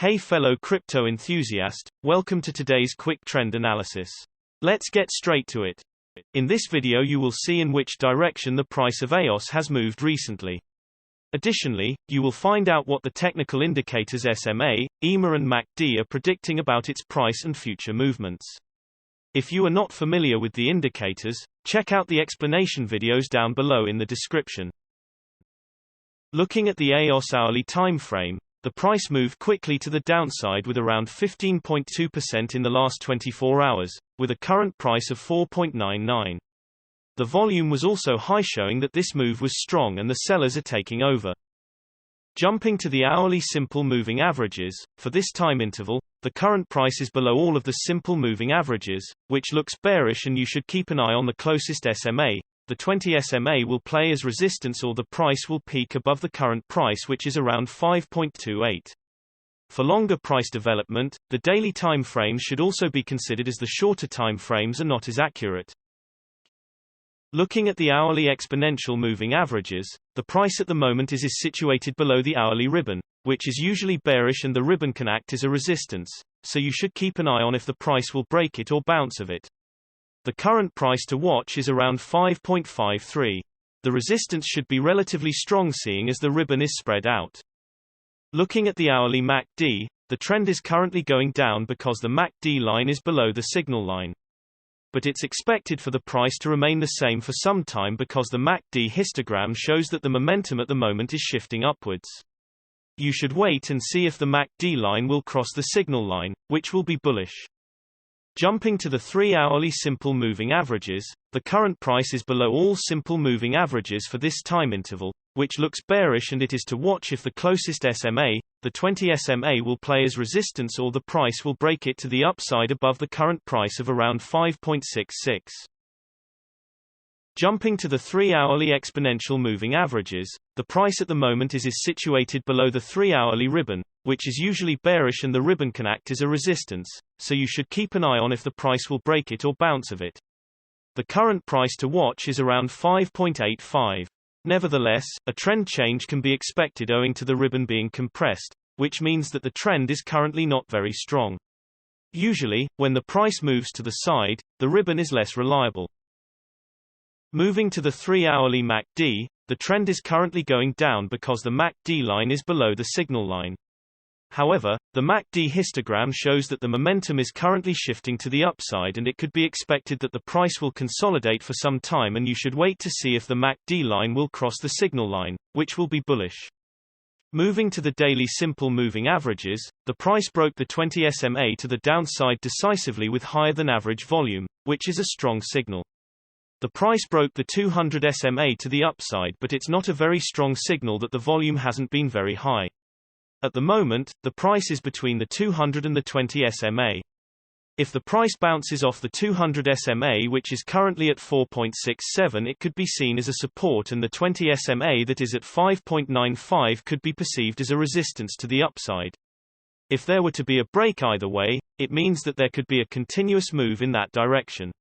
Hey fellow crypto enthusiast, welcome to today's quick trend analysis. Let's get straight to it. In this video you will see in which direction the price of EOS has moved recently. Additionally, you will find out what the technical indicators SMA, EMA and MACD are predicting about its price and future movements. If you are not familiar with the indicators, check out the explanation videos down below in the description. Looking at the EOS hourly time frame, the price moved quickly to the downside with around 15.2% in the last 24 hours, with a current price of 4.99. The volume was also high, showing that this move was strong and the sellers are taking over. Jumping to the hourly simple moving averages, for this time interval, the current price is below all of the simple moving averages, which looks bearish, and you should keep an eye on the closest SMA. The 20 SMA will play as resistance, or the price will peak above the current price, which is around 5.28. For longer price development, the daily time frames should also be considered, as the shorter time frames are not as accurate. Looking at the hourly exponential moving averages, the price at the moment is situated below the hourly ribbon, which is usually bearish, and the ribbon can act as a resistance, so you should keep an eye on if the price will break it or bounce of it. The current price to watch is around 5.53. The resistance should be relatively strong, seeing as the ribbon is spread out. Looking at the hourly MACD, the trend is currently going down because the MACD line is below the signal line. But it's expected for the price to remain the same for some time because the MACD histogram shows that the momentum at the moment is shifting upwards. You should wait and see if the MACD line will cross the signal line, which will be bullish. Jumping to the 3-hourly simple moving averages, the current price is below all simple moving averages for this time interval, which looks bearish, and it is to watch if the closest SMA, the 20 SMA, will play as resistance, or the price will break it to the upside above the current price of around 5.66. Jumping to the 3-hourly exponential moving averages, the price at the moment is situated below the 3-hourly ribbon, which is usually bearish, and the ribbon can act as a resistance, so you should keep an eye on if the price will break it or bounce of it. The current price to watch is around 5.85. Nevertheless, a trend change can be expected owing to the ribbon being compressed, which means that the trend is currently not very strong. Usually, when the price moves to the side, the ribbon is less reliable. Moving to the 3-hourly MACD, the trend is currently going down because the MACD line is below the signal line. However, the MACD histogram shows that the momentum is currently shifting to the upside, and it could be expected that the price will consolidate for some time, and you should wait to see if the MACD line will cross the signal line, which will be bullish. Moving to the daily simple moving averages, the price broke the 20 SMA to the downside decisively with higher than average volume, which is a strong signal. The price broke the 200 SMA to the upside, but it's not a very strong signal that the volume hasn't been very high. At the moment, the price is between the 200 and the 20 SMA. If the price bounces off the 200 SMA, which is currently at 4.67, it could be seen as a support, and the 20 SMA that is at 5.95 could be perceived as a resistance to the upside. If there were to be a break either way, it means that there could be a continuous move in that direction.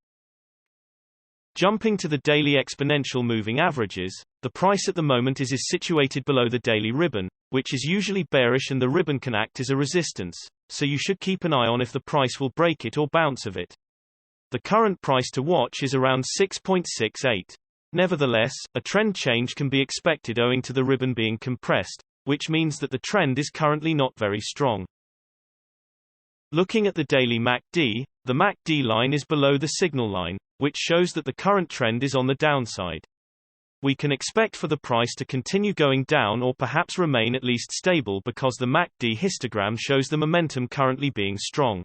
Jumping to the daily exponential moving averages, the price at the moment is situated below the daily ribbon, which is usually bearish, and the ribbon can act as a resistance, so you should keep an eye on if the price will break it or bounce of it. The current price to watch is around 6.68. Nevertheless, a trend change can be expected owing to the ribbon being compressed, which means that the trend is currently not very strong. Looking at the daily MACD, the MACD line is below the signal line, which shows that the current trend is on the downside. We can expect for the price to continue going down, or perhaps remain at least stable, because the MACD histogram shows the momentum currently being strong.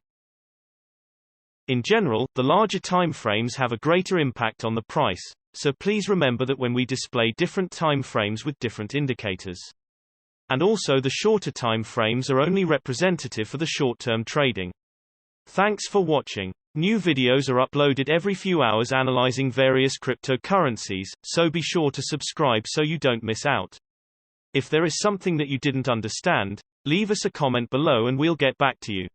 In general, the larger time frames have a greater impact on the price, so please remember that when we display different time frames with different indicators. And also, the shorter time frames are only representative for the short-term trading. Thanks for watching. New videos are uploaded every few hours analyzing various cryptocurrencies, so be sure to subscribe so you don't miss out. If there is something that you didn't understand, leave us a comment below and we'll get back to you.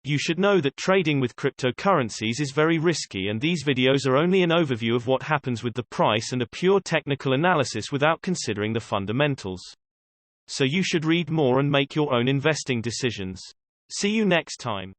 You should know that trading with cryptocurrencies is very risky, and these videos are only an overview of what happens with the price and a pure technical analysis without considering the fundamentals. So you should read more and make your own investing decisions. See you next time.